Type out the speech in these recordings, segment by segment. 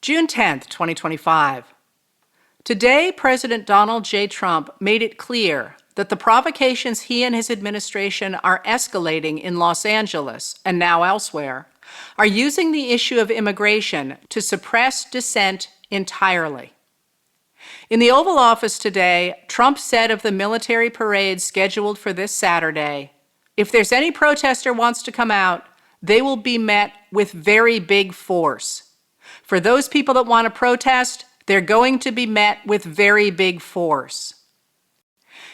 June 10th, 2025. Today, President Donald J. Trump made it clear that the provocations he and his administration are escalating in Los Angeles and now elsewhere are using the issue of immigration to suppress dissent entirely. In the Oval Office today, Trump said of the military parade scheduled for this Saturday, "If there's any protester wants to come out, they will be met with very big force. For those people that want to protest, they're going to be met with very big force."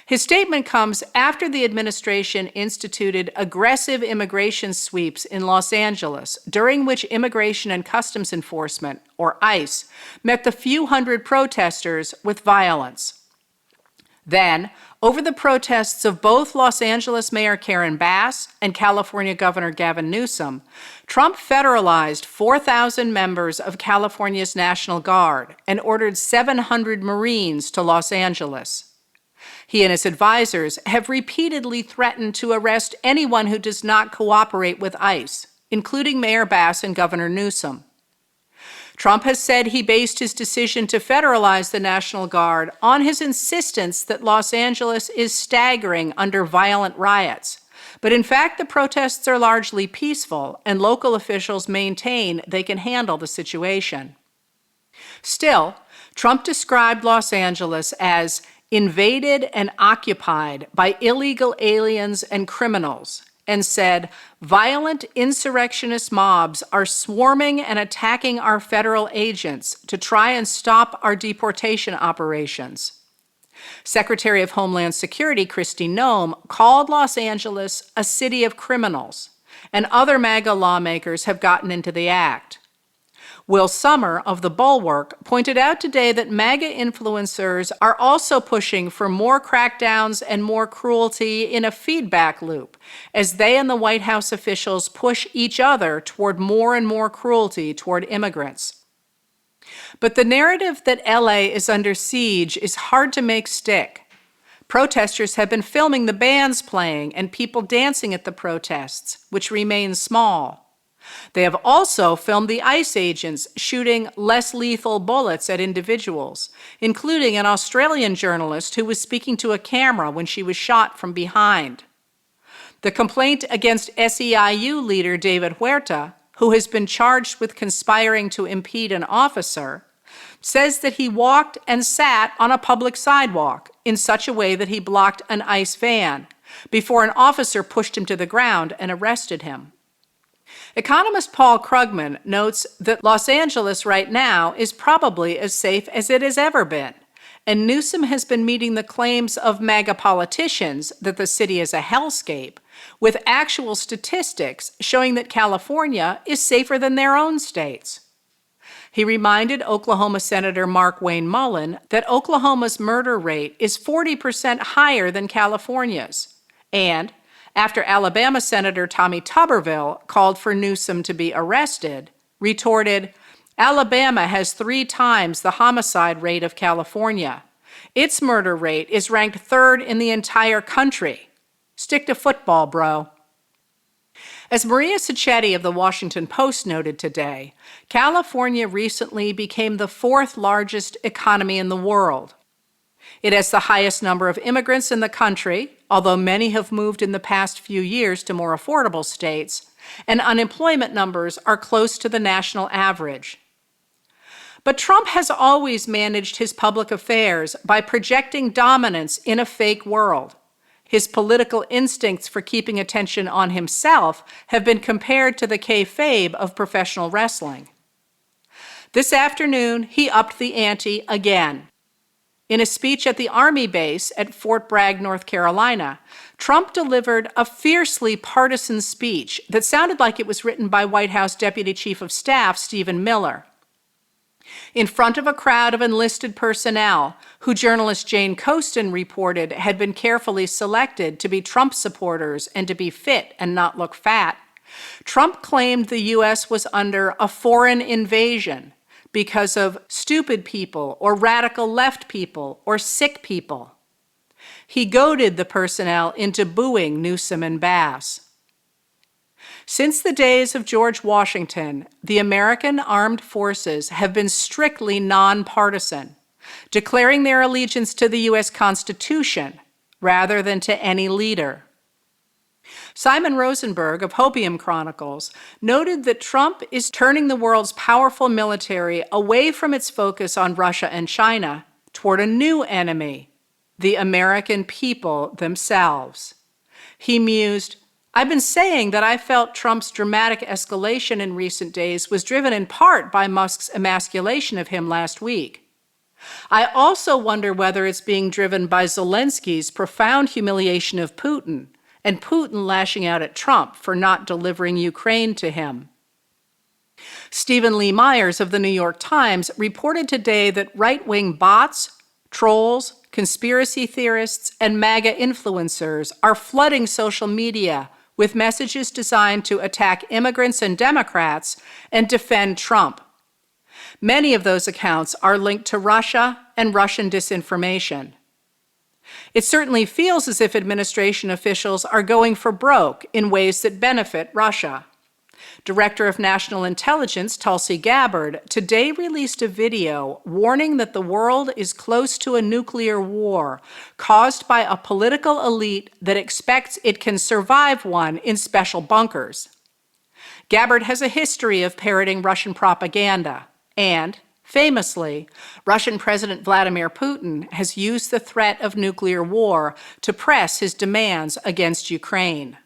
His statement comes after the administration instituted aggressive immigration sweeps in Los Angeles, during which Immigration and Customs Enforcement, or ICE, met the few hundred protesters with violence. Then, over the protests of both Los Angeles Mayor Karen Bass and California Governor Gavin Newsom, Trump federalized 4,000 members of California's National Guard and ordered 700 Marines to Los Angeles. He and his advisors have repeatedly threatened to arrest anyone who does not cooperate with ICE, including Mayor Bass and Governor Newsom. Trump has said he based his decision to federalize the National Guard on his insistence that Los Angeles is staggering under violent riots. But in fact, the protests are largely peaceful, and local officials maintain they can handle the situation. Still, Trump described Los Angeles as invaded and occupied by illegal aliens and criminals, and said, "Violent insurrectionist mobs are swarming and attacking our federal agents to try and stop our deportation operations." Secretary of Homeland Security Kristi Noem called Los Angeles a city of criminals, and other MAGA lawmakers have gotten into the act. Will Sommer of The Bulwark pointed out today that MAGA influencers are also pushing for more crackdowns and more cruelty in a feedback loop, as they and the White House officials push each other toward more and more cruelty toward immigrants. But the narrative that LA is under siege is hard to make stick. Protesters have been filming the bands playing and people dancing at the protests, which remain small. They have also filmed the ICE agents shooting less lethal bullets at individuals, including an Australian journalist who was speaking to a camera when she was shot from behind. The complaint against SEIU leader David Huerta, who has been charged with conspiring to impede an officer, says that he walked and sat on a public sidewalk in such a way that he blocked an ICE van before an officer pushed him to the ground and arrested him. Economist Paul Krugman notes that Los Angeles right now is probably as safe as it has ever been, and Newsom has been meeting the claims of MAGA politicians that the city is a hellscape with actual statistics showing that California is safer than their own states. He reminded Oklahoma Senator Mark Wayne Mullen that Oklahoma's murder rate is 40% higher than California's, and after Alabama Senator Tommy Tuberville called for Newsom to be arrested, retorted, "Alabama has 3 times the homicide rate of California. Its murder rate is ranked 3rd in the entire country. Stick to football, bro." As Maria Sacchetti of the Washington Post noted today, California recently became the 4th largest economy in the world. It has the highest number of immigrants in the country, although many have moved in the past few years to more affordable states, and unemployment numbers are close to the national average. But Trump has always managed his public affairs by projecting dominance in a fake world. His political instincts for keeping attention on himself have been compared to the kayfabe of professional wrestling. This afternoon, he upped the ante again. In a speech at the Army base at Fort Bragg, North Carolina, Trump delivered a fiercely partisan speech that sounded like it was written by White House Deputy Chief of Staff Stephen Miller. In front of a crowd of enlisted personnel, who journalist Jane Coaston reported had been carefully selected to be Trump supporters and to be fit and not look fat, Trump claimed the U.S. was under a foreign invasion because of stupid people or radical left people or sick people. He goaded the personnel into booing Newsom and Bass. Since the days of George Washington, the American armed forces have been strictly nonpartisan, declaring their allegiance to the U.S. Constitution rather than to any leader. Simon Rosenberg of Hopium Chronicles noted that Trump is turning the world's powerful military away from its focus on Russia and China toward a new enemy, the American people themselves. He mused, "I've been saying that I felt Trump's dramatic escalation in recent days was driven in part by Musk's emasculation of him last week. I also wonder whether it's being driven by Zelensky's profound humiliation of Putin and Putin lashing out at Trump for not delivering Ukraine to him." Stephen Lee Myers of the New York Times reported today that right-wing bots, trolls, conspiracy theorists, and MAGA influencers are flooding social media with messages designed to attack immigrants and Democrats and defend Trump. Many of those accounts are linked to Russia and Russian disinformation. It certainly feels as if administration officials are going for broke in ways that benefit Russia. Director of National Intelligence Tulsi Gabbard today released a video warning that the world is close to a nuclear war caused by a political elite that expects it can survive one in special bunkers. Gabbard has a history of parroting Russian propaganda, and, famously, Russian President Vladimir Putin has used the threat of nuclear war to press his demands against Ukraine.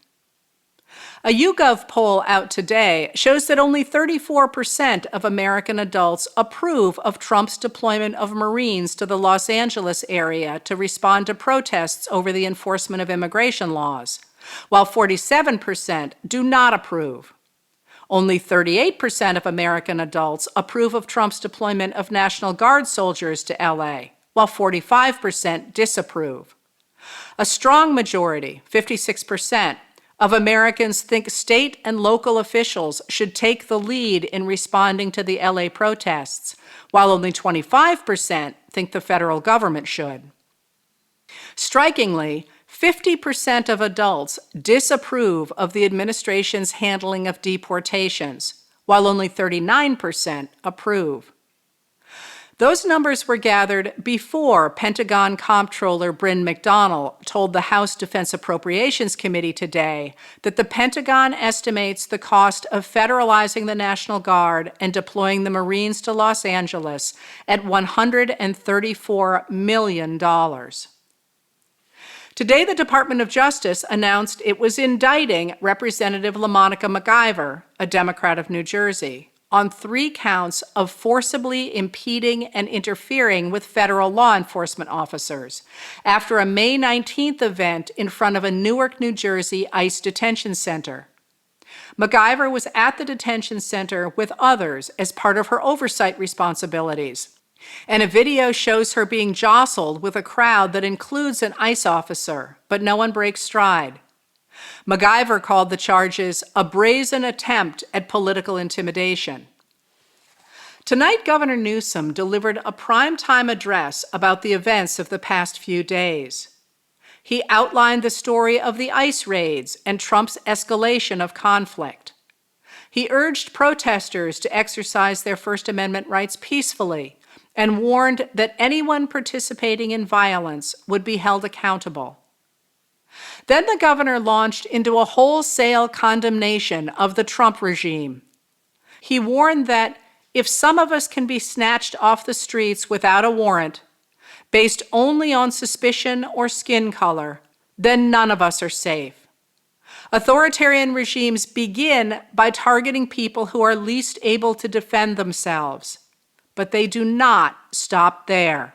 A YouGov poll out today shows that only 34% of American adults approve of Trump's deployment of Marines to the Los Angeles area to respond to protests over the enforcement of immigration laws, while 47% do not approve. Only 38% of American adults approve of Trump's deployment of National Guard soldiers to LA, while 45% disapprove. A strong majority, 56%, of Americans think state and local officials should take the lead in responding to the LA protests, while only 25% think the federal government should. Strikingly, 50% of adults disapprove of the administration's handling of deportations, while only 39% approve. Those numbers were gathered before Pentagon Comptroller Bryn McDonnell told the House Defense Appropriations Committee today that the Pentagon estimates the cost of federalizing the National Guard and deploying the Marines to Los Angeles at $134 million. Today, the Department of Justice announced it was indicting Representative LaMonica McIver, a Democrat of New Jersey, on 3 counts of forcibly impeding and interfering with federal law enforcement officers after a May 19th event in front of a Newark, New Jersey ICE detention center. McIver was at the detention center with others as part of her oversight responsibilities, and a video shows her being jostled with a crowd that includes an ICE officer, but no one breaks stride. McIver called the charges a brazen attempt at political intimidation. Tonight, Governor Newsom delivered a primetime address about the events of the past few days. He outlined the story of the ICE raids and Trump's escalation of conflict. He urged protesters to exercise their First Amendment rights peacefully and warned that anyone participating in violence would be held accountable. Then the governor launched into a wholesale condemnation of the Trump regime. He warned that if some of us can be snatched off the streets without a warrant, based only on suspicion or skin color, then none of us are safe. Authoritarian regimes begin by targeting people who are least able to defend themselves, but they do not stop there.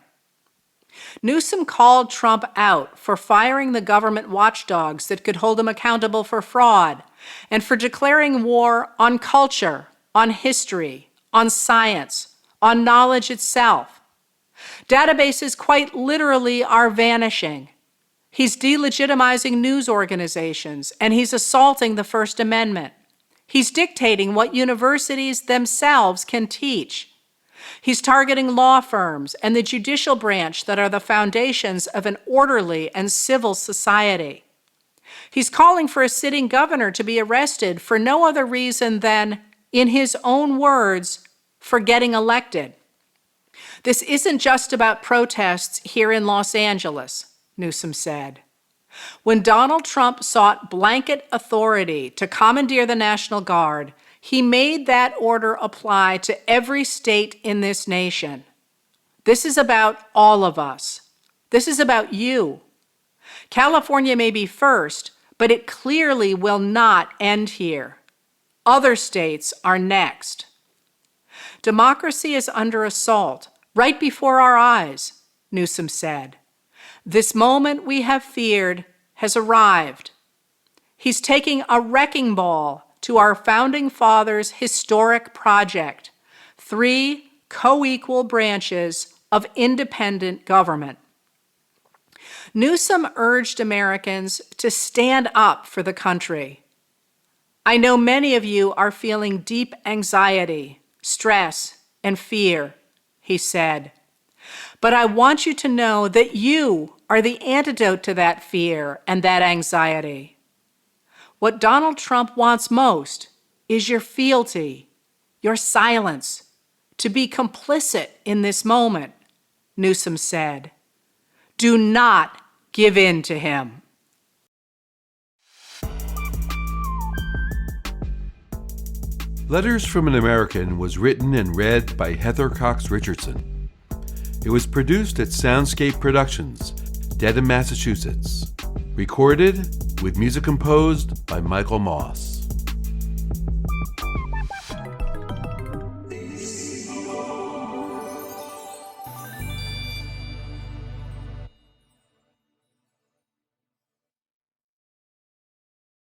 Newsom called Trump out for firing the government watchdogs that could hold him accountable for fraud and for declaring war on culture, on history, on science, on knowledge itself. Databases quite literally are vanishing. He's delegitimizing news organizations, and he's assaulting the First Amendment. He's dictating what universities themselves can teach. He's targeting law firms and the judicial branch that are the foundations of an orderly and civil society. He's calling for a sitting governor to be arrested for no other reason than, in his own words, for getting elected. This isn't just about protests here in Los Angeles, Newsom said. When Donald Trump sought blanket authority to commandeer the National Guard, he made that order apply to every state in this nation. This is about all of us. This is about you. California may be first, but it clearly will not end here. Other states are next. Democracy is under assault right before our eyes, Newsom said. This moment we have feared has arrived. He's taking a wrecking ball to our founding fathers' historic project, 3 co-equal branches of independent government. Newsom urged Americans to stand up for the country. I know many of you are feeling deep anxiety, stress, and fear, he said. But I want you to know that you are the antidote to that fear and that anxiety. What Donald Trump wants most is your fealty, your silence, to be complicit in this moment, Newsom said. Do not give in to him. Letters from an American was written and read by Heather Cox Richardson. It was produced at Soundscape Productions, Dedham, Massachusetts. Recorded with music composed by Michael Moss.